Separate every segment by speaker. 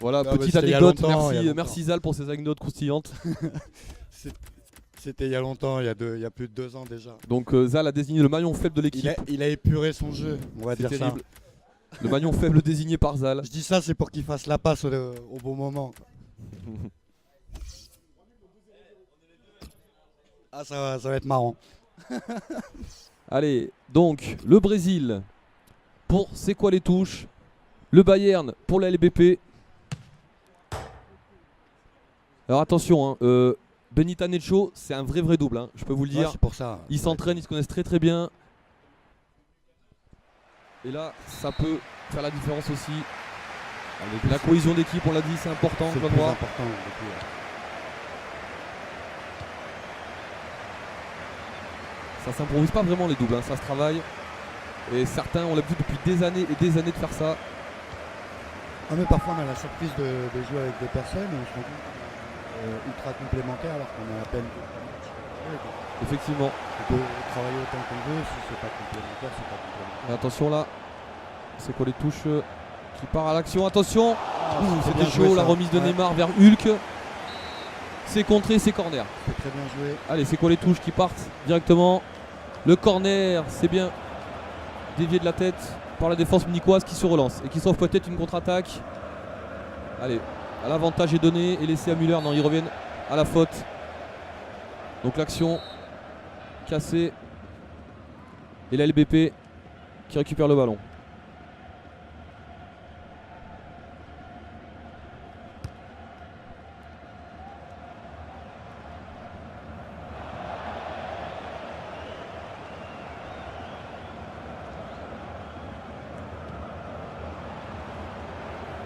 Speaker 1: Voilà,
Speaker 2: Ah,
Speaker 1: petite
Speaker 2: bah, il y a
Speaker 1: anecdote.
Speaker 2: longtemps, il y a
Speaker 1: Merci,
Speaker 2: longtemps.
Speaker 1: merci Zal pour ces anecdotes croustillantes.
Speaker 2: C'était il y a longtemps, il y a plus de 2 ans déjà.
Speaker 1: Donc Zal a désigné le maillon faible de l'équipe.
Speaker 2: Il a épuré son jeu, on va
Speaker 1: C'est
Speaker 2: dire
Speaker 1: terrible. Le maillon faible désigné par Zal.
Speaker 2: ça. Je dis ça, c'est pour qu'il fasse la passe au bon moment. Ah, ça va être marrant.
Speaker 1: Allez, donc le Brésil pour c'est quoi les touches. Le Bayern pour la LBP. Alors attention, hein, Benita Necho, c'est un vrai double, hein, je peux vous le
Speaker 2: Ouais,
Speaker 1: dire.
Speaker 2: c'est pour ça.
Speaker 1: Ils s'entraînent, ils se connaissent très très bien. Et là, ça peut faire la différence aussi. La cohésion d'équipe, on l'a dit, c'est important.
Speaker 2: C'est
Speaker 1: on
Speaker 2: le
Speaker 1: va
Speaker 2: plus
Speaker 1: voir.
Speaker 2: important.
Speaker 1: Ça s'improvise pas vraiment les doubles, hein, ça se travaille. Et certains, on l'a vu depuis des années et des années de faire ça.
Speaker 2: Ah, mais parfois on a la surprise de jouer avec des personnes et on se rend compte qu'on est ultra complémentaires alors qu'on a à peine
Speaker 1: Effectivement.
Speaker 2: on peut travailler autant qu'on veut, si c'est pas complémentaire, c'est pas complémentaire.
Speaker 1: Et attention là, c'est quoi les touches qui part à l'action. Attention, c'était
Speaker 2: bien joué,
Speaker 1: chaud, la
Speaker 2: ça.
Speaker 1: remise de
Speaker 2: Ouais.
Speaker 1: Neymar vers Hulk. C'est contré, c'est corner.
Speaker 2: C'est très bien joué.
Speaker 1: Allez, c'est quoi les touches qui partent directement. Le corner, c'est bien dévié de la tête par la défense munichoise qui se relance et qui s'offre peut-être une contre-attaque. Allez, l'avantage est donné et laissé à Müller. Non, ils reviennent à la faute. Donc l'action cassée et la LBP qui récupère le ballon.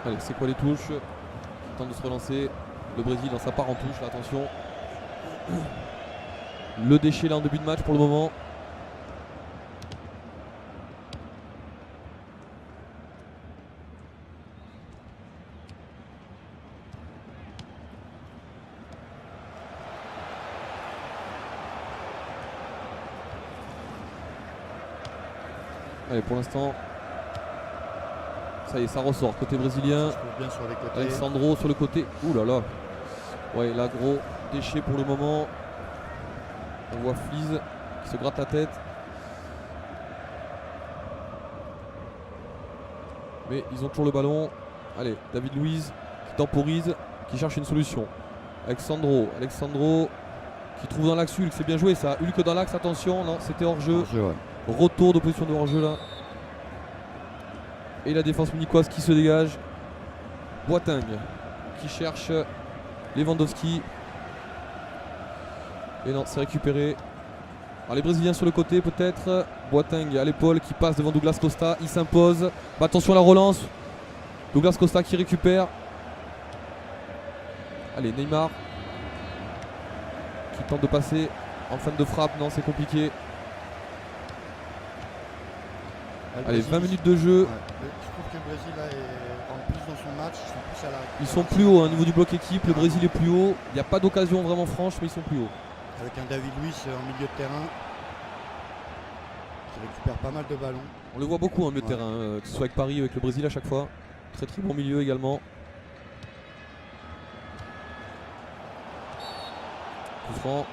Speaker 1: Allez, c'est quoi les touches? Il tente de se relancer. Le Brésil dans sa part en touche, là, attention. Le déchet là en début de match pour le moment. Allez, pour l'instant, ça y est, ça ressort. Côté brésilien,
Speaker 2: Ça se trouve bien sur les côtés.
Speaker 1: Alexandro sur le côté. Ouh là là. Ouais, là, gros déchet pour le moment. On voit Flies qui se gratte la tête. Mais ils ont toujours le ballon. Allez, David Luiz qui temporise, qui cherche une solution. Alexandro qui trouve dans l'axe Hulk, c'est bien joué ça. Hulk dans l'axe, attention, non, c'était hors jeu.
Speaker 2: Hors-jeu, ouais.
Speaker 1: Retour de position de hors-jeu là. Et la défense munichoise qui se dégage. Boateng qui cherche Lewandowski. Et non, c'est récupéré. Alors les Brésiliens sur le côté peut-être. Boateng à l'épaule qui passe devant Douglas Costa. Il s'impose. Bah, attention à la relance. Douglas Costa qui récupère. Allez, Neymar qui tente de passer en fin de frappe. Non, c'est compliqué. Allez, 20 minutes de jeu.
Speaker 2: Ouais. Je trouve que le Brésil là, est en plus dans son match. Ils sont plus à la...
Speaker 1: Ils sont plus hauts au niveau du bloc équipe. Le Brésil est plus haut. Il n'y a pas d'occasion vraiment franche, mais ils sont plus hauts.
Speaker 2: Avec un David Luiz en milieu de terrain qui récupère pas mal de ballons.
Speaker 1: On le voit beaucoup en milieu de
Speaker 2: Ouais.
Speaker 1: terrain, que ce soit avec Paris ou avec le Brésil à chaque fois. Très très bon milieu également. Coup franc.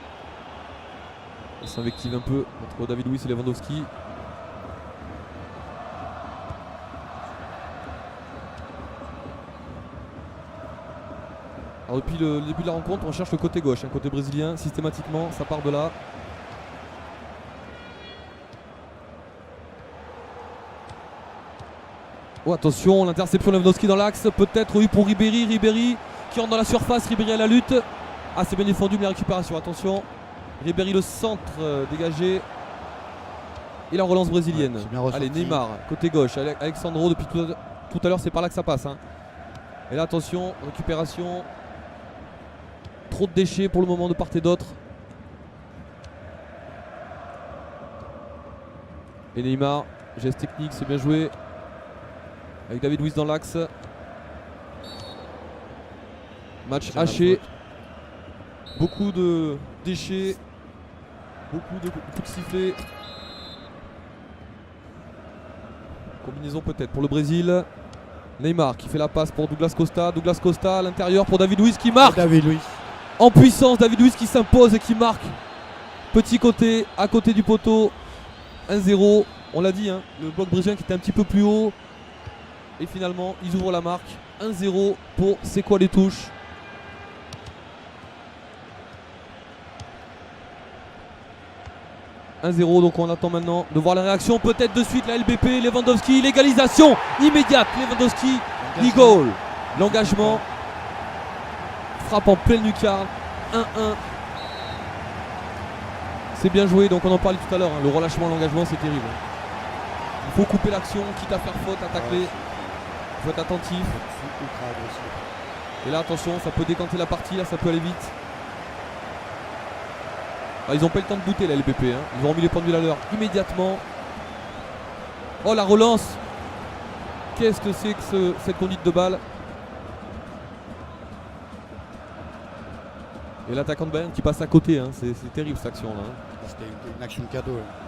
Speaker 1: On s'invective un peu entre David Luiz et Lewandowski. Alors depuis le début de la rencontre, on cherche le côté gauche, un côté brésilien, systématiquement, ça part de là. Oh attention, l'interception de Lewandowski dans l'axe, peut-être oui pour Ribéry, Ribéry qui rentre dans la surface, Ribéry à la lutte. Ah c'est bien défendu mais la récupération, attention. Ribéry le centre dégagé. Et la relance brésilienne.
Speaker 2: Ouais, c'est bien ressorti.
Speaker 1: Allez Neymar, côté gauche, Alexandro depuis tout à l'heure c'est par là que ça passe. Hein. Et là attention, récupération. Trop de déchets pour le moment de part et d'autre. Et Neymar, geste technique, c'est bien joué. Avec David Luiz dans l'axe. Match
Speaker 2: C'est
Speaker 1: haché. Beaucoup de déchets. Beaucoup de coups de sifflet. Combinaison peut-être pour le Brésil. Neymar qui fait la passe pour Douglas Costa. Douglas Costa à l'intérieur pour David Luiz qui marque.
Speaker 2: David Luiz.
Speaker 1: En puissance, David Luiz qui s'impose et qui marque. Petit côté, à côté du poteau. 1-0. On l'a dit, hein, le bloc brésilien qui était un petit peu plus haut. Et finalement, ils ouvrent la marque. 1-0 pour C'est quoi les touches. « 1-0, donc on attend maintenant de voir la réaction. Peut-être de suite la LBP, Lewandowski, l'égalisation immédiate. Lewandowski, goal. L'engagement. Frappe en pleine lucarne. 1-1. C'est bien joué, donc on en parlait tout à l'heure. Hein, le relâchement, l'engagement, c'est terrible. Il faut couper l'action, quitte à faire faute, à tacler. Il faut être attentif. Et là, attention, ça peut décanter la partie, là, ça peut aller vite. Ah, ils n'ont pas eu le temps de bouter la LBP, hein. Ils ont remis les pendules à l'heure immédiatement. Oh, la relance. Qu'est-ce que c'est que cette conduite de balle. Et l'attaquant de Bayern qui passe à côté, hein. C'est terrible cette action là. Hein.
Speaker 2: C'était une action cadeau. Hein.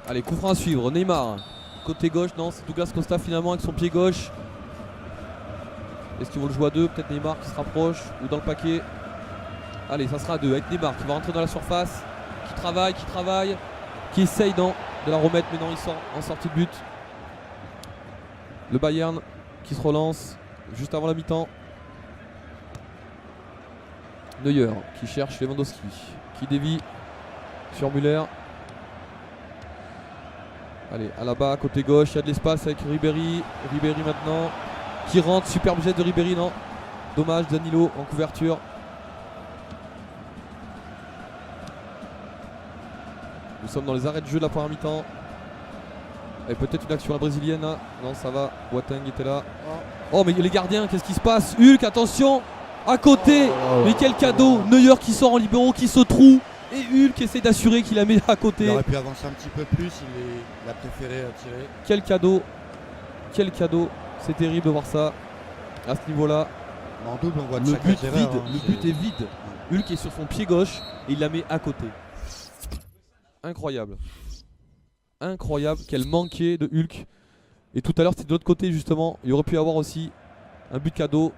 Speaker 1: Allez, coup franc à suivre. Neymar, côté gauche. Non, c'est Douglas Costa finalement avec son pied gauche. Est-ce qu'ils vont le jouer à deux? Peut-être Neymar qui se rapproche ou dans le paquet. Allez, ça sera à deux avec Neymar qui va rentrer dans la surface. Qui travaille. Qui essaye de la remettre, mais non, il sort en sortie de but. Le Bayern qui se relance juste avant la mi-temps. Neuer qui cherche Lewandowski. Qui dévie sur Müller. Allez, à la bas, côté gauche, il y a de l'espace avec Ribéry. Ribéry maintenant, qui rentre, superbe jet de Ribéry, non. Dommage, Danilo en couverture. Nous sommes dans les arrêts de jeu de la première mi-temps. Et peut-être une action à la brésilienne, hein. Non, ça va, Boateng était là. Oh, mais les gardiens, qu'est-ce qui se passe? Hulk, attention, à côté. Mais quel cadeau. Neuer qui sort en libéraux, qui se trouve. Et Hulk essaie d'assurer qu'il la met à côté.
Speaker 2: Il aurait pu avancer un petit peu plus, il a préféré tirer.
Speaker 1: Quel cadeau, c'est terrible de voir ça à ce niveau-là.
Speaker 2: En double, on voit
Speaker 1: le but
Speaker 2: erreur,
Speaker 1: vide,
Speaker 2: hein,
Speaker 1: le but est vide. Hulk est sur son pied gauche et il la met à côté. Incroyable, quel manqué de Hulk. Et tout à l'heure c'était de l'autre côté justement. Il aurait pu y avoir aussi un but cadeau.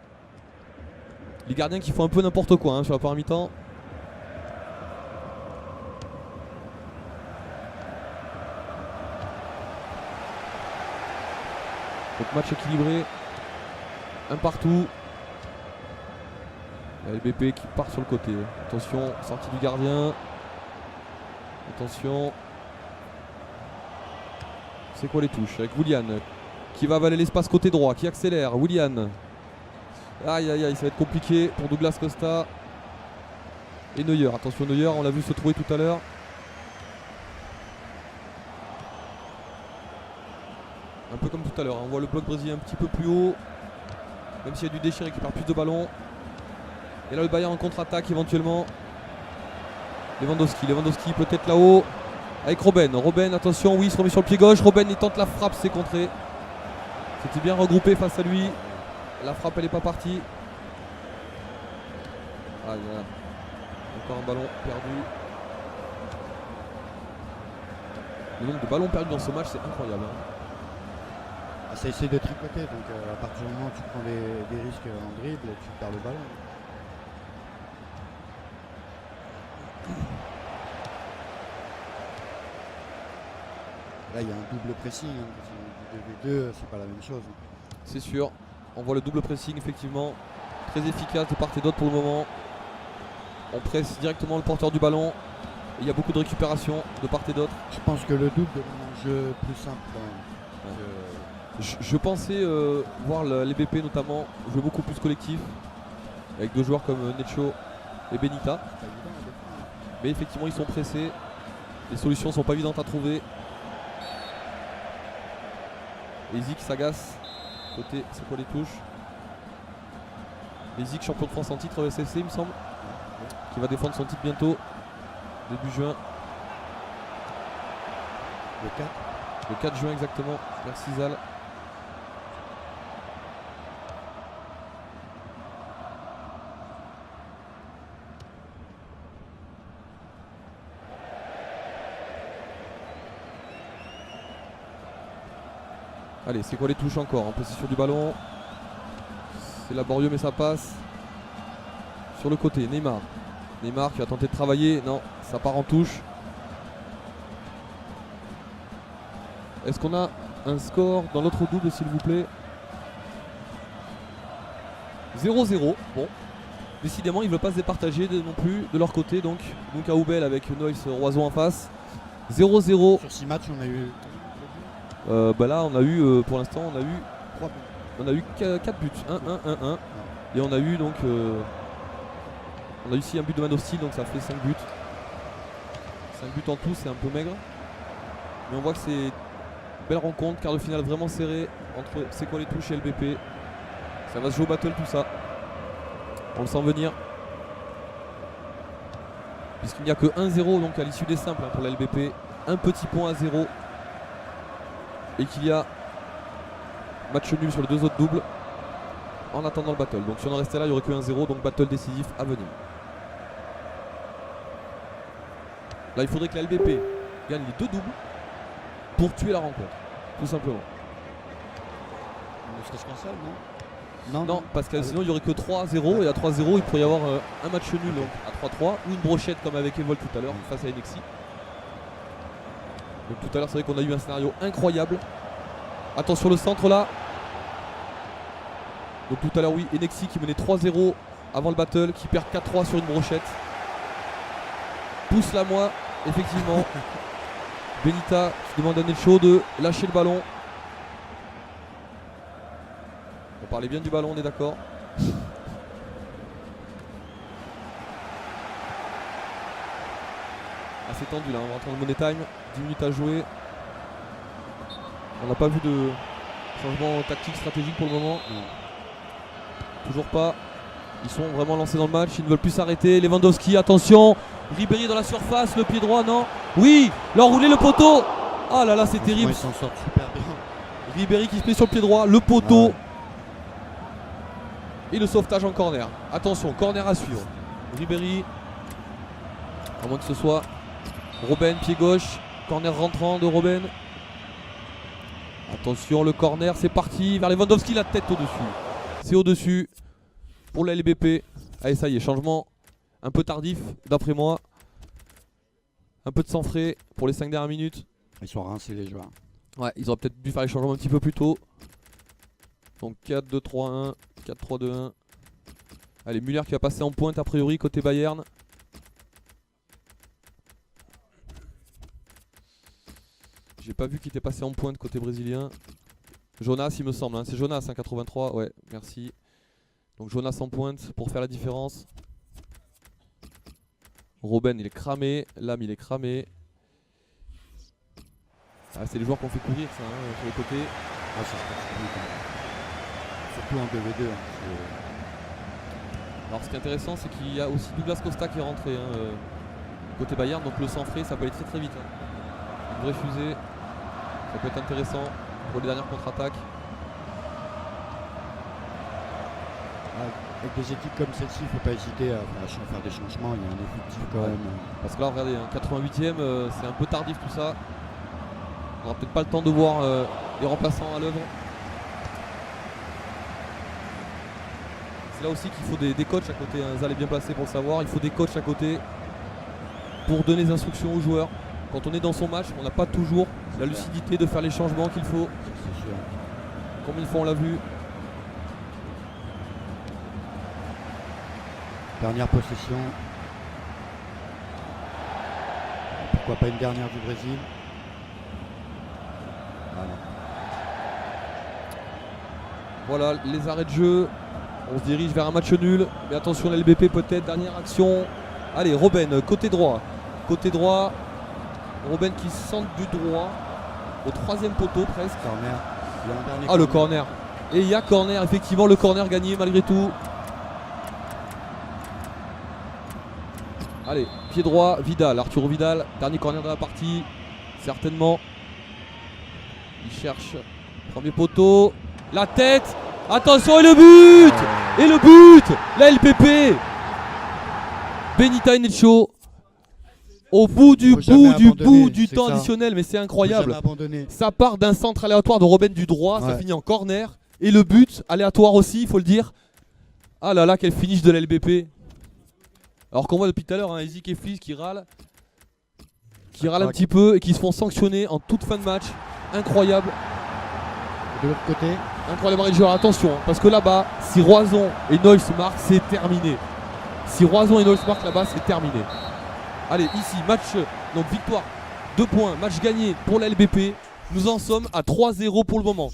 Speaker 1: Les gardiens qui font un peu n'importe quoi hein, sur la première mi-temps. Donc match équilibré, un partout. La LBP qui part sur le côté. Attention, sortie du gardien. Attention. C'est quoi les touches? Avec Willian qui va avaler l'espace côté droit, qui accélère. Willian. Aïe aïe aïe, ça va être compliqué pour Douglas Costa. Et Neuer. Attention Neuer, on l'a vu se trouver tout à l'heure. Un peu comme tout à l'heure, on voit le bloc brésilien un petit peu plus haut. Même s'il y a du déchiré qui perd plus de ballons. Et là le Bayern en contre-attaque éventuellement. Lewandowski peut-être là-haut. Avec Robben, attention, oui il se remet sur le pied gauche. Robben il tente la frappe, c'est contré. C'était bien regroupé face à lui. La frappe elle n'est pas partie. Ah, voilà. Encore un ballon perdu. Le nombre de ballons perdus dans ce match c'est incroyable hein.
Speaker 2: Ça essaie de tricoter, donc à partir du moment où tu prends des risques en dribble, tu perds le ballon. Là il y a un double pressing, hein. Du 2v2 c'est pas la même chose.
Speaker 1: C'est sûr, on voit le double pressing effectivement, très efficace de part et d'autre pour le moment. On presse directement le porteur du ballon, et il y a beaucoup de récupération de part et d'autre.
Speaker 2: Je pense que le double donne un jeu plus simple quand même.
Speaker 1: Ouais. Je pensais voir les BP notamment jouer beaucoup plus collectif avec deux joueurs comme Necho et Benita. Mais effectivement ils sont pressés. Les solutions sont pas évidentes à trouver. Et Zik s'agace. Côté, c'est quoi les touches? Et Zik champion de France en titre SFC il me semble. Qui va défendre son titre bientôt. Début juin. Le 4 juin exactement. Merci Zal. Allez, c'est quoi les touches encore en possession du ballon. C'est laborieux mais ça passe. Sur le côté, Neymar. Neymar qui va tenter de travailler. Non, ça part en touche. Est-ce qu'on a un score dans l'autre double s'il vous plaît? 0-0. Bon. Décidément, ils ne veulent pas se départager non plus de leur côté. Donc à Oubel avec Noyce Roison en face. 0-0.
Speaker 2: Sur 6 matchs, on a eu.
Speaker 1: Bah là, on a eu, pour l'instant, on a eu
Speaker 2: 3 buts.
Speaker 1: On a eu 4 buts, 1-1, 1-1. Et on a eu donc on a eu ici un but de Man of Steel, donc ça fait 5 buts. 5 buts en tout, c'est un peu maigre. Mais on voit que c'est une belle rencontre, quart de finale vraiment serré entre C'est quoi les touches et LBP. Ça va se jouer au battle tout ça. On le sent venir. Puisqu'il n'y a que 1-0 donc à l'issue des simples pour la LBP. Un petit point à 0. Et qu'il y a match nul sur les 2 autres doubles en attendant le battle. Donc si on en restait là, il n'y aurait que 1-0, donc battle décisif à venir. Là, il faudrait que la LBP gagne les 2 doubles pour tuer la rencontre, tout simplement.
Speaker 2: Ne serait-ce qu'un seul, non?
Speaker 1: Non, parce que sinon il n'y aurait que 3-0 et à 3-0 il pourrait y avoir un match nul donc à 3-3 ou une brochette comme avec Evol tout à l'heure face à Enexi. Donc tout à l'heure c'est vrai qu'on a eu un scénario incroyable. Attention le centre là. Donc tout à l'heure oui, Enexi qui menait 3-0 avant le battle, qui perd 4-3 sur une brochette. Pousse la moi, effectivement. Benita qui demande à Necho de lâcher le ballon. On parlait bien du ballon, on est d'accord. Assez tendu là, on rentre dans le money time. 10 minutes à jouer. On n'a pas vu de changement tactique, stratégique pour le moment. Non. Toujours pas. Ils sont vraiment lancés dans le match, ils ne veulent plus s'arrêter. Lewandowski, attention. Ribéry dans la surface, le pied droit, non. Oui, l'enroulé, le poteau. Ah là là, c'est terrible.
Speaker 2: Ils s'en sortent super bien.
Speaker 1: Ribéry qui se met sur le pied droit, le poteau. Et le sauvetage en corner. Attention, corner à suivre. Ribéry. À moins que ce soit Robben, pied gauche. Corner rentrant de Robben. Attention, le corner, c'est parti. Vers Lewandowski, la tête au-dessus. C'est au-dessus pour la LBP. Allez, ça y est, changement un peu tardif, d'après moi. Un peu de sang frais pour les 5 dernières minutes.
Speaker 2: Ils sont rincés, les joueurs.
Speaker 1: Ouais, ils auraient peut-être dû faire les changements un petit peu plus tôt. Donc 4-2-3-1, 4-3-2-1. Allez, Müller qui va passer en pointe a priori côté Bayern. J'ai pas vu qu'il était passé en pointe côté brésilien. Jonas il me semble, hein. C'est Jonas 83, ouais, merci. Donc Jonas en pointe pour faire la différence. Robben il est cramé, Lam il est cramé. Ah, c'est les joueurs qu'on fait courir ça, hein, sur les côtés.
Speaker 2: Ah, ça surtout en 2v2.
Speaker 1: Alors ce qui est intéressant c'est qu'il y a aussi Douglas Costa qui est rentré côté Bayern, donc le sang frais ça peut aller très très vite. Hein. Une vraie fusée, ça peut être intéressant pour les dernières contre-attaques.
Speaker 2: Avec des équipes comme celle-ci, il ne faut pas hésiter à faire des changements, il y a un effectif quand même.
Speaker 1: Parce que là regardez, 88ème, c'est un peu tardif tout ça. On n'aura peut-être pas le temps de voir les remplaçants à l'œuvre. C'est là aussi qu'il faut des coachs à côté, hein. Zal est bien placé pour le savoir, il faut des coachs à côté pour donner des instructions aux joueurs. Quand on est dans son match, on n'a pas toujours la lucidité de faire les changements qu'il faut.
Speaker 2: C'est sûr.
Speaker 1: Combien de fois on l'a vu.
Speaker 2: Dernière possession. Pourquoi pas une dernière du Brésil?
Speaker 1: Voilà les arrêts de jeu. On se dirige vers un match nul. Mais attention, la LBP peut-être. Dernière action. Allez, Robben, côté droit. Côté droit. Robben qui centre du droit. Au 3e poteau presque.
Speaker 2: Corner. Il y a un dernier
Speaker 1: le corner. Et il y a corner, effectivement, le corner gagné malgré tout. Allez, pied droit, Vidal, Arturo Vidal. Dernier corner de la partie. Certainement. Il cherche. Premier poteau. La tête. Attention, et le but. Et le but. La LPP. Benita Necho. Au bout du
Speaker 2: Faut jamais abandonner,
Speaker 1: bout du
Speaker 2: c'est
Speaker 1: temps
Speaker 2: ça.
Speaker 1: additionnel, mais c'est
Speaker 2: Faut
Speaker 1: incroyable.
Speaker 2: jamais abandonner.
Speaker 1: Ça part d'un centre aléatoire de Robben du droit, ça
Speaker 2: Ouais.
Speaker 1: finit en corner. Et le but, aléatoire aussi, il faut le dire. Ah là là, quel finish de l'LBP. Alors qu'on voit depuis tout à l'heure, Ezik et Fliss qui râlent. Qui râlent un
Speaker 2: craque.
Speaker 1: petit peu et qui se font sanctionner en toute fin de match. Incroyable.
Speaker 2: De l'autre côté,
Speaker 1: Incroyable arrêt de joueur, attention, hein, parce que là-bas, si Roison et Noyes marquent, c'est terminé. Si Roison et Noyes marquent là-bas, c'est terminé. Allez, ici, match, donc victoire, 2 points, match gagné pour la LBP. Nous en sommes à 3-0 pour le moment.